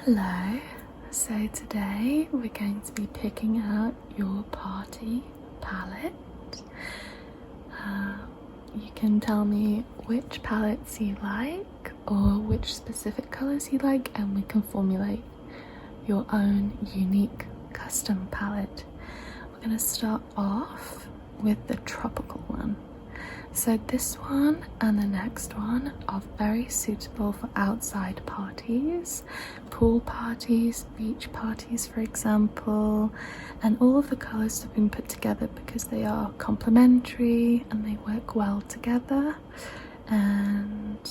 Hello, so today we're going to be picking out your party palette. You can tell me which palettes you like or which specific colours you like, and we can formulate your own unique custom palette. We're going to start off with the tropical one. So this one and the next one are very suitable for outside parties, pool parties, beach parties for example, and all of the colours have been put together because they are complementary and they work well together. And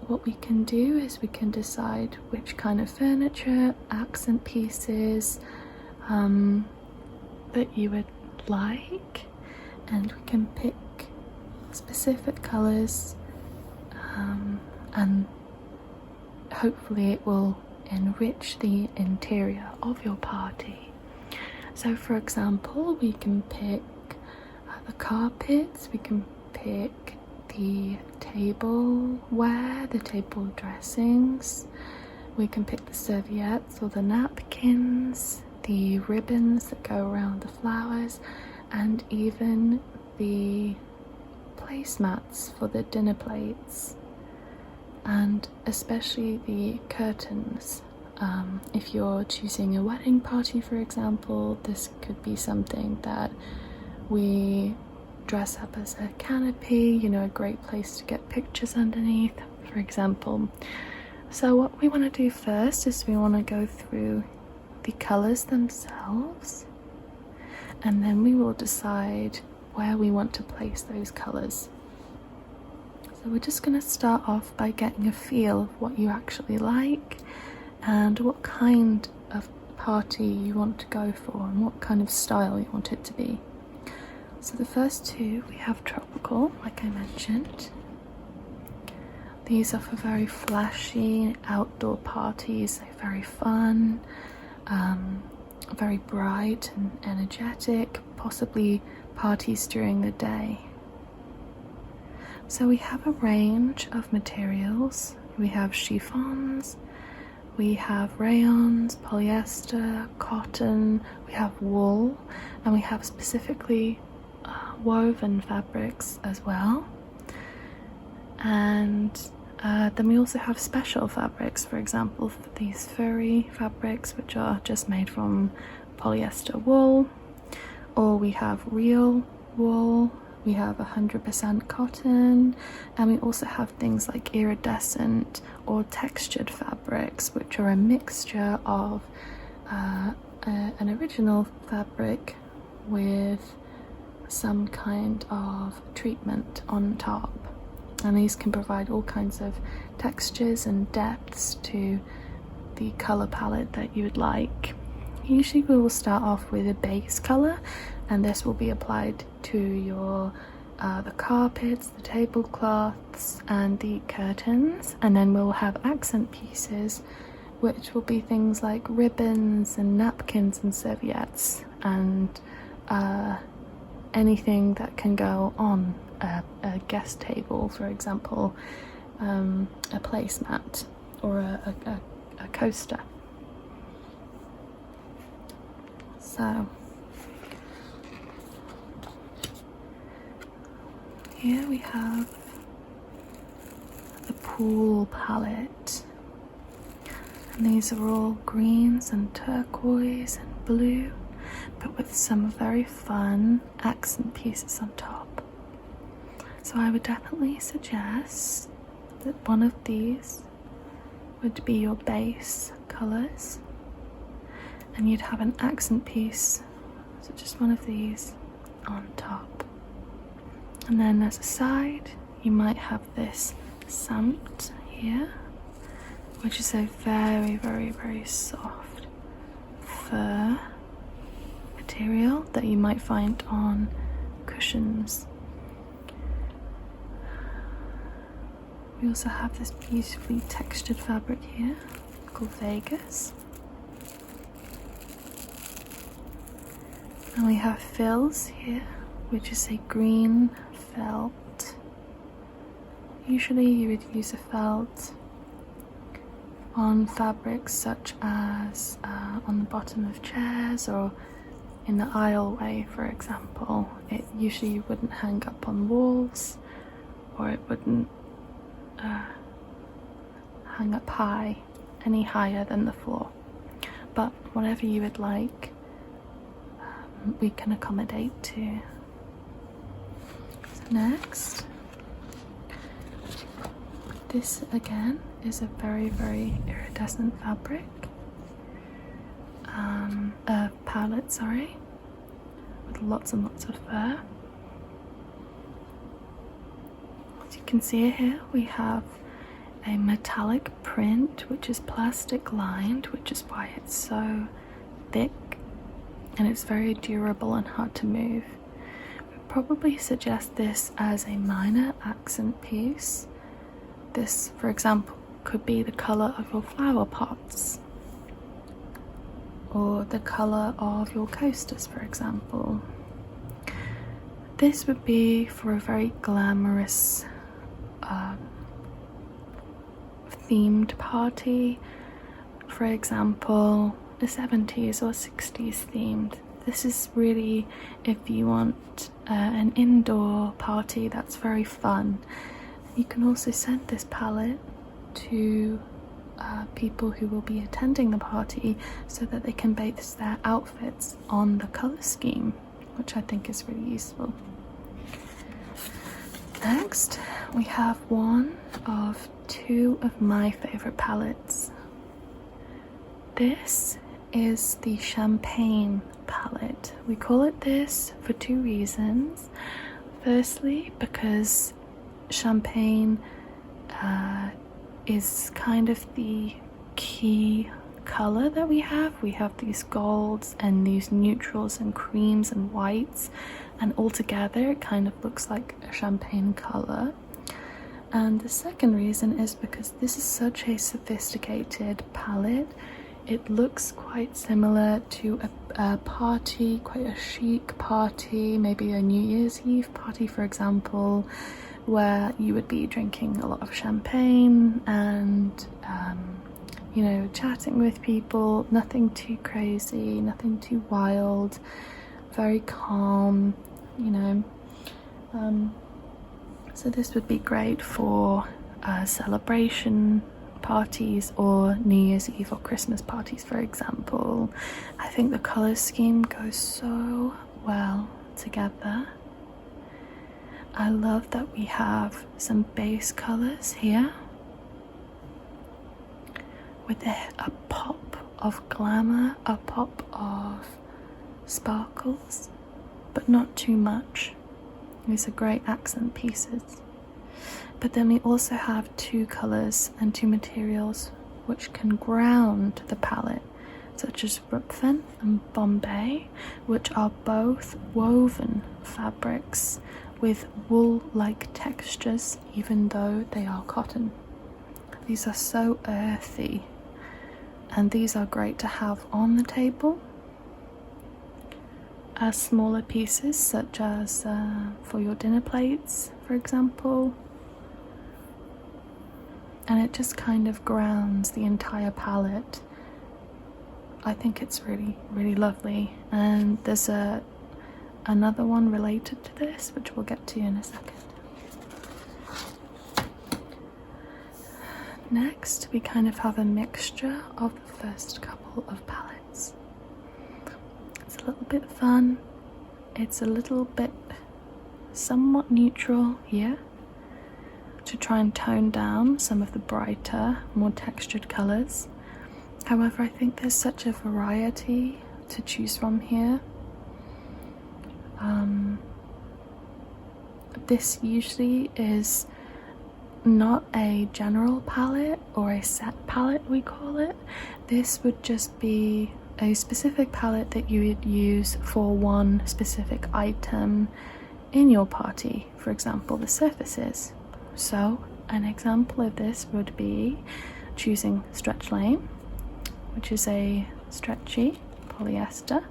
what we can do is we can decide which kind of furniture, accent pieces that you would like, and we can pick specific colours and hopefully it will enrich the interior of your party. So for example, we can pick the carpets, we can pick the tableware, the table dressings, we can pick the serviettes or the napkins, the ribbons that go around the flowers, and even the placemats for the dinner plates, and especially the curtains. If you're choosing a wedding party, for example, this could be something that we dress up as a canopy, you know, a great place to get pictures underneath, for example. So what we want to do first is we want to go through the colours themselves, and then we will decide where we want to place those colours. So we're just going to start off by getting a feel of what you actually like and what kind of party you want to go for and what kind of style you want it to be. So the first two, we have tropical, like I mentioned. These are for very flashy outdoor parties. They're very fun, very bright and energetic, possibly parties during the day. So we have a range of materials. We have chiffons, we have rayons, polyester, cotton, we have wool, and we have specifically woven fabrics as well. And then we also have special fabrics, for example, for these furry fabrics, which are just made from polyester wool. Or we have real wool, we have 100% cotton, and we also have things like iridescent or textured fabrics, which are a mixture of an original fabric with some kind of treatment on top. And these can provide all kinds of textures and depths to the colour palette that you would like. Usually we will start off with a base colour, and this will be applied to your the carpets, the tablecloths and the curtains, and then we'll have accent pieces, which will be things like ribbons and napkins and serviettes and anything that can go on a guest table, for example, a placemat or a coaster. So here we have the pool palette, and these are all greens and turquoise and blue, but with some very fun accent pieces on top. So I would definitely suggest that one of these would be your base colours, and you'd have an accent piece, so just one of these on top. And then as a side, you might have this samt here, which is a very, very, very soft fur material that you might find on cushions. We also have this beautifully textured fabric here called Vegas. And we have frills here, which is a green felt. Usually you would use a felt on fabrics such as on the bottom of chairs or in the aisleway, for example. It usually wouldn't hang up on walls, or it wouldn't hang up high, any higher than the floor. But whatever you would like, we can accommodate to. So next, this again is a very, very iridescent fabric, palette, sorry, with lots and lots of fur. As you can see here, we have a metallic print which is plastic lined, which is why it's so thick and it's very durable and hard to move. We'd probably suggest this as a minor accent piece. This, for example, could be the colour of your flower pots or the colour of your coasters, for example. This would be for a very glamorous themed party, for example, a 70s or 60s themed. This is really if you want an indoor party that's very fun. You can also send this palette to people who will be attending the party so that they can base their outfits on the colour scheme, which I think is really useful. Next, we have one of two of my favourite palettes. This is the Champagne palette. We call it this for two reasons. Firstly, because Champagne is kind of the key colour that we have. We have these golds and these neutrals and creams and whites, and altogether it kind of looks like a champagne colour. And the second reason is because this is such a sophisticated palette. It looks quite similar to a party, quite a chic party, maybe a New Year's Eve party, for example, where you would be drinking a lot of champagne and you know, chatting with people. Nothing too crazy, nothing too wild, very calm, you know. So this would be great for celebration parties or New Year's Eve or Christmas parties, for example. I think the colour scheme goes so well together. I love that we have some base colours here with a pop of glamour, a pop of sparkles, but not too much. These are great accent pieces. But then we also have two colours and two materials which can ground the palette, such as Rupfen and Bombay, which are both woven fabrics with wool-like textures, even though they are cotton. These are so earthy, and these are great to have on the table as smaller pieces, such as for your dinner plates, for example. And it just kind of grounds the entire palette. I think it's really, really lovely. And there's another one related to this, which we'll get to in a second. Next, we kind of have a mixture of the first couple of palettes. It's a little bit fun. It's a little bit somewhat neutral here to try and tone down some of the brighter, more textured colours. However, I think there's such a variety to choose from here. This usually is not a general palette or a set palette, we call it. This would just be a specific palette that you would use for one specific item in your party, for example the surfaces. So an example of this would be choosing Stretch Lane, which is a stretchy polyester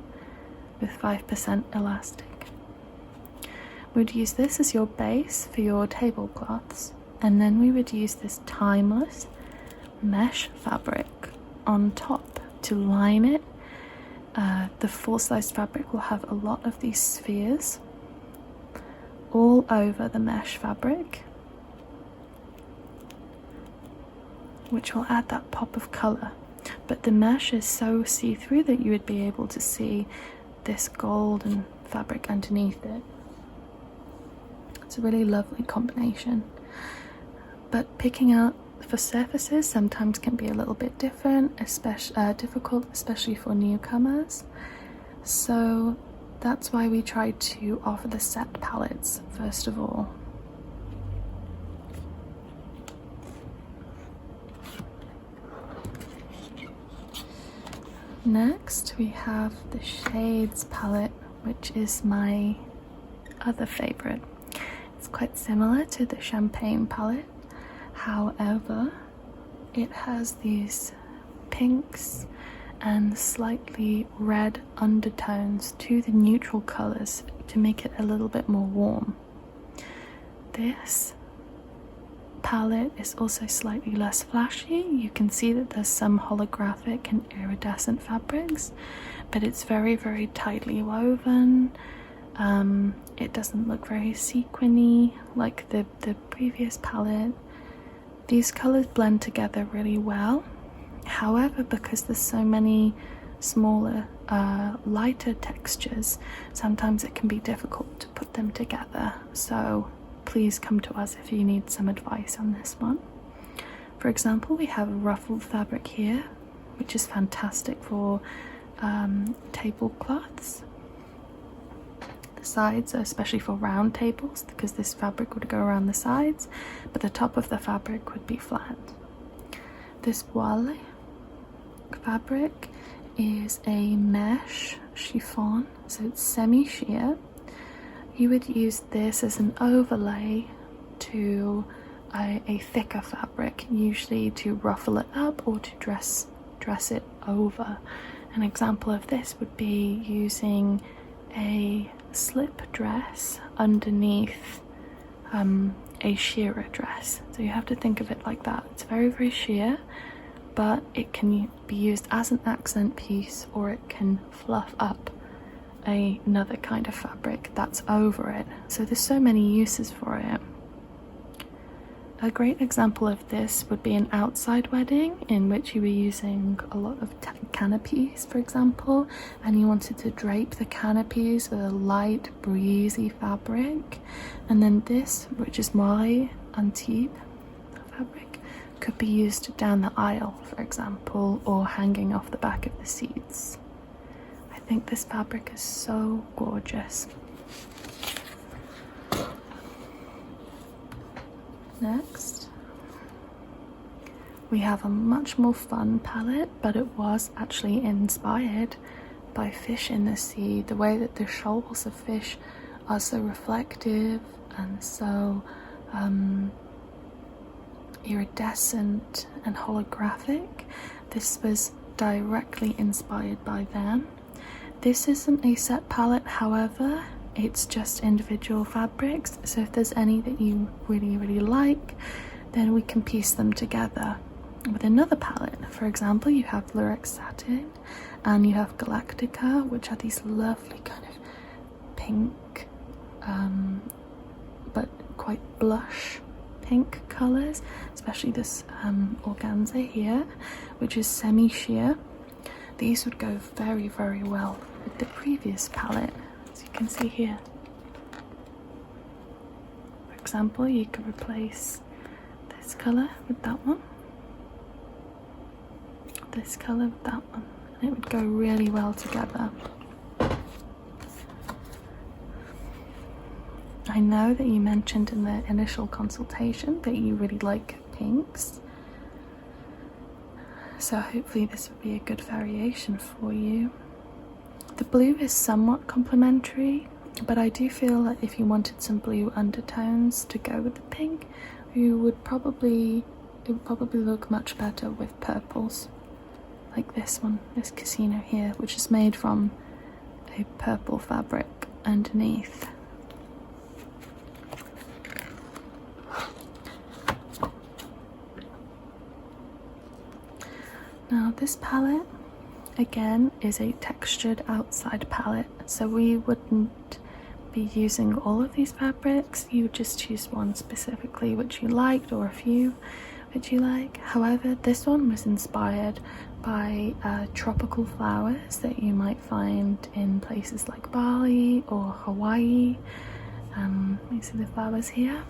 with 5% elastic. We'd use this as your base for your tablecloths, and then we would use this Timeless, mesh fabric on top to line it. The full-size fabric will have a lot of these spheres all over the mesh fabric, which will add that pop of colour. But the mesh is so see-through that you would be able to see this golden fabric underneath it. It's a really lovely combination. But picking out for surfaces sometimes can be a little bit difficult, especially for newcomers. So that's why we try to offer the set palettes first of all. Next we have the Shades palette, which is my other favorite. It's quite similar to the Champagne palette, however it has these pinks and slightly red undertones to the neutral colors to make it a little bit more warm. This palette is also slightly less flashy. You can see that there's some holographic and iridescent fabrics, but it's very, very tightly woven. It doesn't look very sequiny like the previous palette. These colors blend together really well. However, because there's so many smaller, lighter textures, sometimes it can be difficult to put them together. So please come to us if you need some advice on this one. For example, we have a ruffled fabric here, which is fantastic for tablecloths. The sides are especially for round tables because this fabric would go around the sides, but the top of the fabric would be flat. This voile fabric is a mesh chiffon, so it's semi-sheer. You would use this as an overlay to a thicker fabric, usually to ruffle it up or to dress it over. An example of this would be using a slip dress underneath a shearer dress. So you have to think of it like that. It's very, very sheer, but it can be used as an accent piece, or it can fluff up another kind of fabric that's over it. So there's so many uses for it. A great example of this would be an outside wedding in which you were using a lot of canopies, for example, and you wanted to drape the canopies with a light, breezy fabric. And then this, which is moire Antibes fabric, could be used down the aisle, for example, or hanging off the back of the seats. I think this fabric is so gorgeous. Next, we have a much more fun palette, but it was actually inspired by fish in the sea. The way that the shoals of fish are so reflective and so iridescent and holographic. This was directly inspired by them. This isn't a set palette, however, it's just individual fabrics, so if there's any that you really, really like, then we can piece them together with another palette. For example, you have Lurex Satin and you have Galactica, which are these lovely kind of pink, but quite blush pink colors, especially this organza here, which is semi-sheer. These would go very, very well with the previous palette. You can see here, for example, you could replace this color with that one, this color with that one, and it would go really well together. I know that you mentioned in the initial consultation that you really like pinks, so hopefully this would be a good variation for you. The blue is somewhat complementary, but I do feel that if you wanted some blue undertones to go with the pink, it would probably look much better with purples, like this one, this casino here, which is made from a purple fabric underneath. this palette again is a textured outside palette, so we wouldn't be using all of these fabrics. You would just choose one specifically which you liked, or a few which you like. However, this one was inspired by tropical flowers that you might find in places like Bali or Hawaii. You see the flowers here,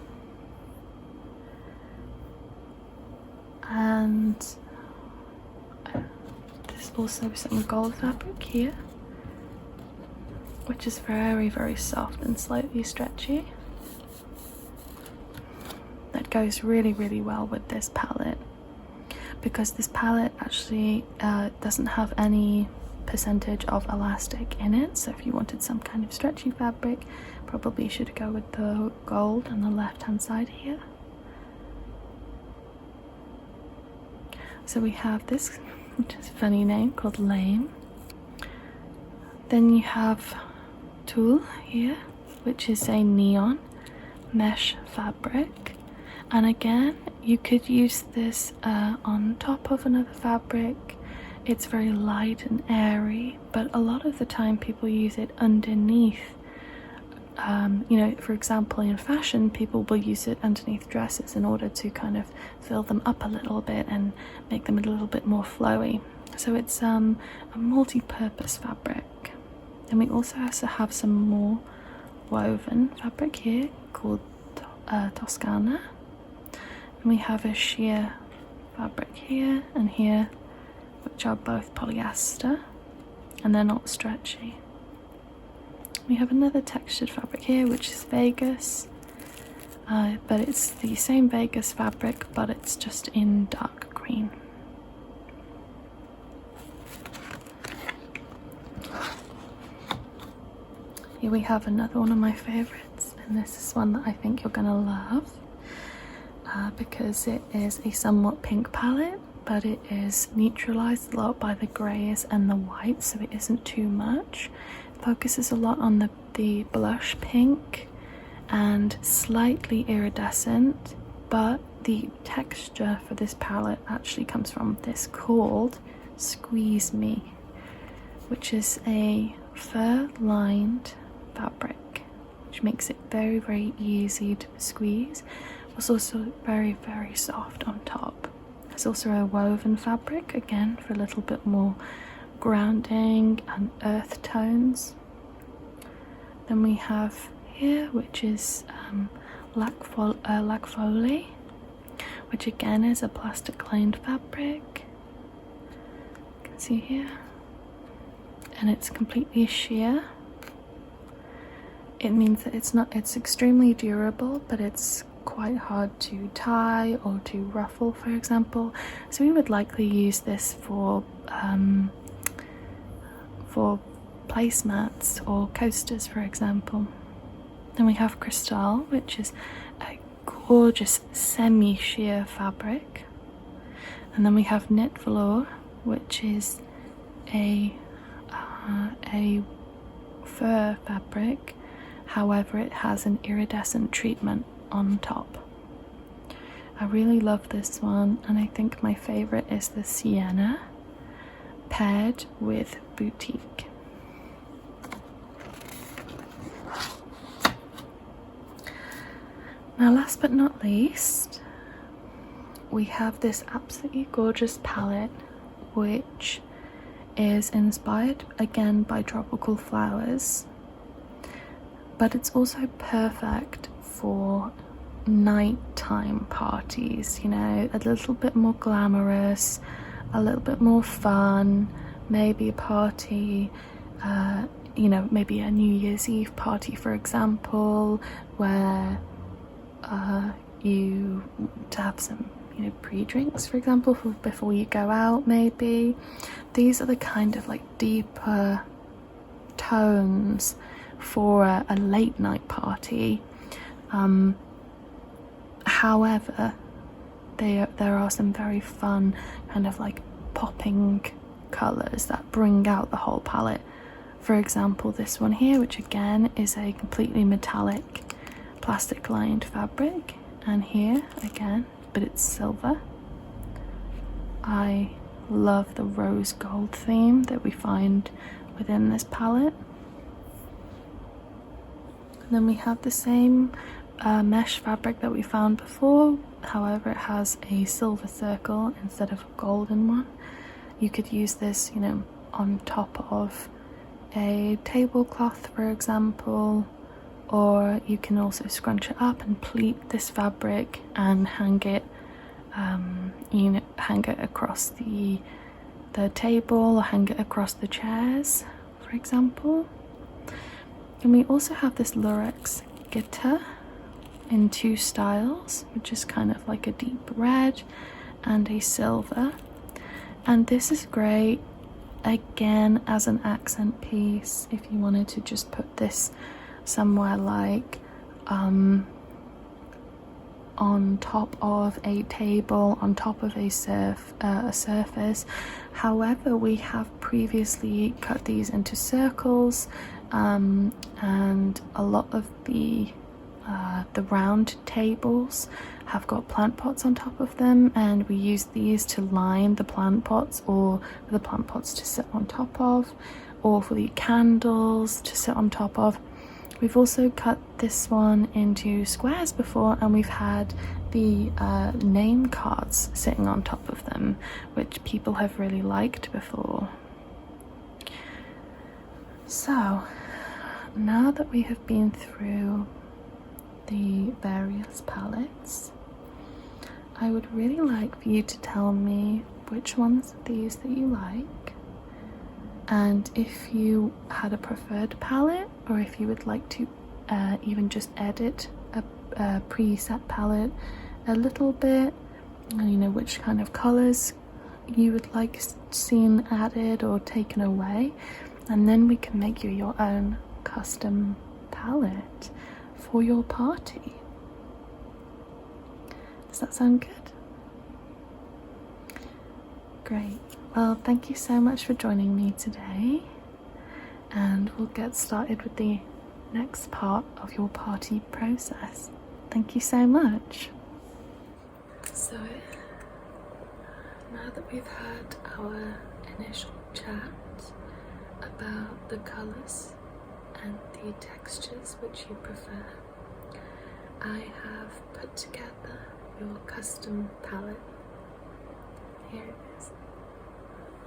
and there's also some gold fabric here, which is very soft and slightly stretchy. That goes really well with this palette, because this palette actually doesn't have any percentage of elastic in it, so if you wanted some kind of stretchy fabric, probably should go with the gold on the left hand side here. So we have this, which is a funny name, called Lame. Then you have Tulle here, which is a neon mesh fabric, and again you could use this on top of another fabric. It's very light and airy, but a lot of the time people use it underneath. You know, for example, in fashion, people will use it underneath dresses in order to kind of fill them up a little bit and make them a little bit more flowy. So it's a multi-purpose fabric. And we also have some more woven fabric here called Toscana. And we have a sheer fabric here and here, which are both polyester, and they're not stretchy. We have another textured fabric here, which is Vegas, but it's the same Vegas fabric, but it's just in dark green. Here we have another one of my favorites, and this is one that I think you're gonna love, because it is a somewhat pink palette, but it is neutralized a lot by the greys and the whites, so it isn't too much. It focuses a lot on the blush pink and slightly iridescent, but the texture for this palette actually comes from this called Squeeze Me, which is a fur lined fabric, which makes it very easy to squeeze. It's also very soft on top. There's also a woven fabric, again for a little bit more grounding and earth tones. Then we have here, which is Lac Folie, which again is a plastic lined fabric. You can see here, and it's completely sheer. It means that it's extremely durable, but it's quite hard to tie or to ruffle, for example. So we would likely use this for placemats or coasters, for example. Then we have Cristal, which is a gorgeous semi-sheer fabric. And then we have Knit Velour, which is a fur fabric. However, it has an iridescent treatment on top. I really love this one, and I think my favorite is the Sienna paired with Boutique. Now, last but not least, we have this absolutely gorgeous palette, which is inspired again by tropical flowers, but it's also perfect for nighttime parties, you know, a little bit more glamorous, a little bit more fun, maybe a party, you know, maybe a New Year's Eve party, for example, where you to have some, you know, pre-drinks, for example, before you go out. Maybe these are the kind of like deeper tones for a late night party. However, there are some very fun kind of like popping colors that bring out the whole palette. For example, this one here, which again is a completely metallic plastic lined fabric, and here again, but it's silver. I love the rose gold theme that we find within this palette. And then we have the same mesh fabric that we found before, however it has a silver circle instead of a golden one. You could use this, you know, on top of a tablecloth, for example, or you can also scrunch it up and pleat this fabric and hang it, you know, hang it across the table, or hang it across the chairs, for example. And we also have this lurex glitter in 2 styles, which is kind of like a deep red and a silver. And this is great again as an accent piece if you wanted to just put this somewhere like on top of a table, on top of a surface. However, we have previously cut these into circles, and a lot of the round tables have got plant pots on top of them, and we use these to line the plant pots, or the plant pots to sit on top of, or for the candles to sit on top of. We've also cut this one into squares before, and we've had the name cards sitting on top of them, which people have really liked before. So now that we have been through the various palettes, I would really like for you to tell me which ones of these that you like, and if you had a preferred palette, or if you would like to even just edit a preset palette a little bit, you know, which kind of colors you would like seen added or taken away, and then we can make you your own custom palette for your party. Does that sound good? Great. Well, thank you so much for joining me today, and we'll get started with the next part of your party process. Thank you so much. So, now that we've had our initial chat about the colours and the textures which you prefer, I have put together your custom palette. Here it is,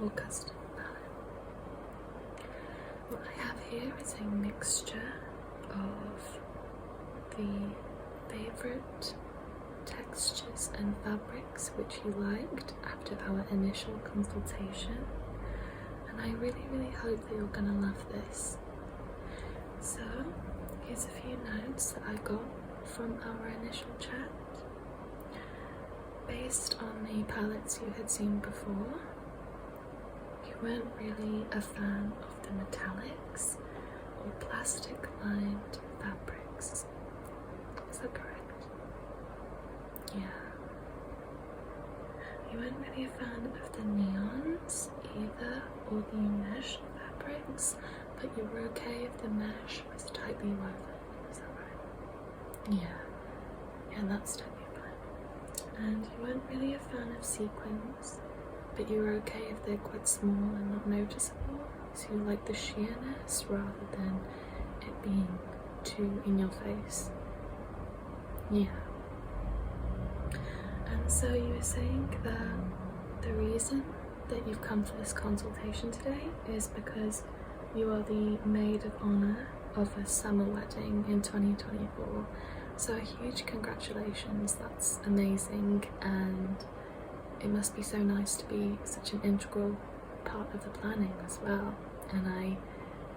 your custom palette. What I have here is a mixture of the favourite textures and fabrics which you liked after our initial consultation, and I really hope that you're gonna love this. So here's a few notes that I got from our initial chat. Based on the palettes you had seen before, you weren't really a fan of the metallics or plastic lined fabrics. Is that correct? Yeah. You weren't really a fan of the neons either, or the mesh fabrics, but you were okay if the mesh was tightly woven. Is that right? Yeah, that's totally fine. And you weren't really a fan of sequins, but you were okay if they're quite small and not noticeable, so you like the sheerness rather than it being too in your face. Yeah. And so you were saying that the reason that you've come for this consultation today is because you are the maid of honour of a summer wedding in 2024. So a huge congratulations, that's amazing, and it must be so nice to be such an integral part of the planning as well. And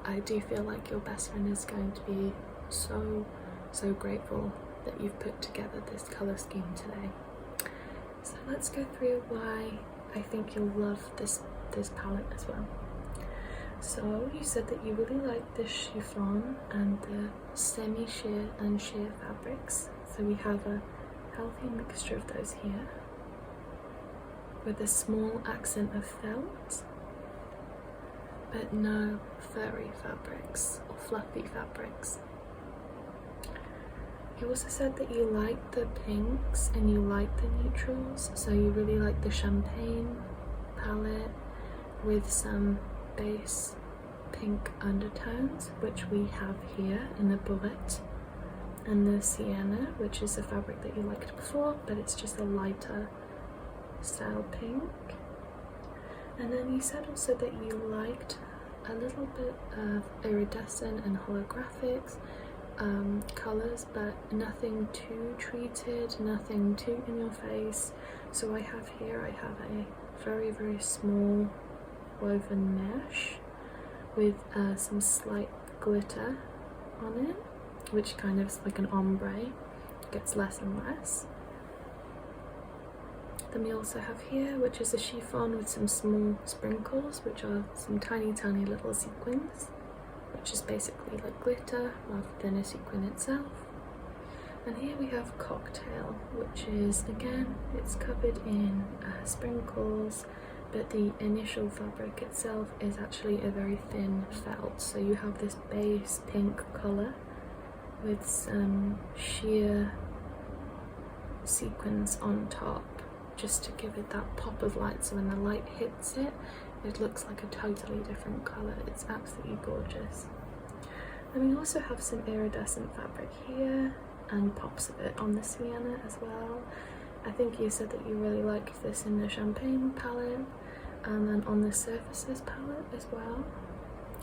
I do feel like your best friend is going to be so grateful that you've put together this colour scheme today. So let's go through why I think you'll love this palette as well. So you said that you really like the chiffon and the semi-sheer and sheer fabrics. So we have a healthy mixture of those here, with a small accent of felt, but no furry fabrics or fluffy fabrics. You also said that you like the pinks and you like the neutrals, so you really like the champagne palette with some base pink undertones, which we have here in the bullet, and the sienna, which is a fabric that you liked before, but it's just a lighter style pink. And then you said also that you liked a little bit of iridescent and holographics colours, but nothing too treated, nothing too in your face. So I have a very, very small woven mesh with some slight glitter on it, which kind of is like an ombre, gets less and less. Then we also have here, which is a chiffon with some small sprinkles, which are some tiny, tiny little sequins, which is basically like glitter rather than a sequin itself. And here we have cocktail, which is, again, it's covered in sprinkles, but the initial fabric itself is actually a very thin felt. So you have this base pink colour with some sheer sequins on top, just to give it that pop of light, so when the light hits it, it looks like a totally different colour. It's absolutely gorgeous. And we also have some iridescent fabric here and pops of it on the sienna as well. I think you said that you really liked this in the champagne palette and then on the surfaces palette as well.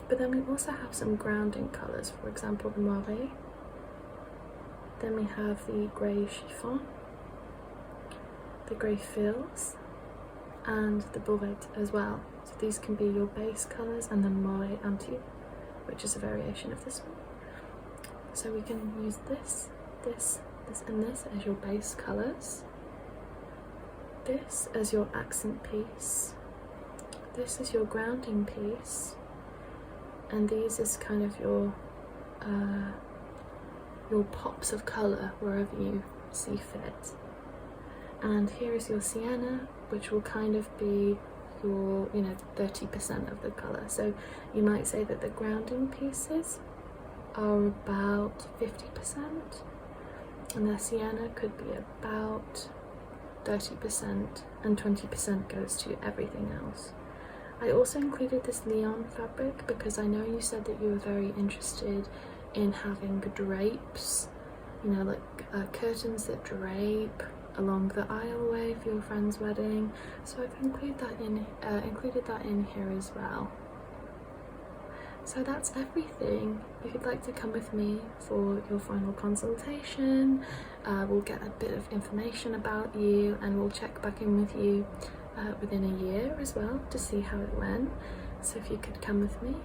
But then we also have some grounding colours, for example the moire. Then we have the grey chiffon, the grey fils, and the bullet as well. So these can be your base colours, and the moire antique, which is a variation of this one. So we can use this, and this as your base colours, this as your accent piece, this is your grounding piece, and these is kind of your pops of colour wherever you see fit. And here is your sienna, which will kind of be your, 30% of the colour. So you might say that the grounding pieces are about 50%, and the sienna could be about 30%, and 20% goes to everything else. I also included this Leon fabric because I know you said that you were very interested in having drapes, like curtains that drape along the aisleway for your friend's wedding. So I've included that in here as well. So that's everything. If you'd like to come with me for your final consultation, we'll get a bit of information about you, and we'll check back in with you within a year as well to see how it went. So if you could come with me,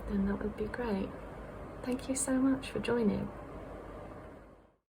then that would be great. Thank you so much for joining.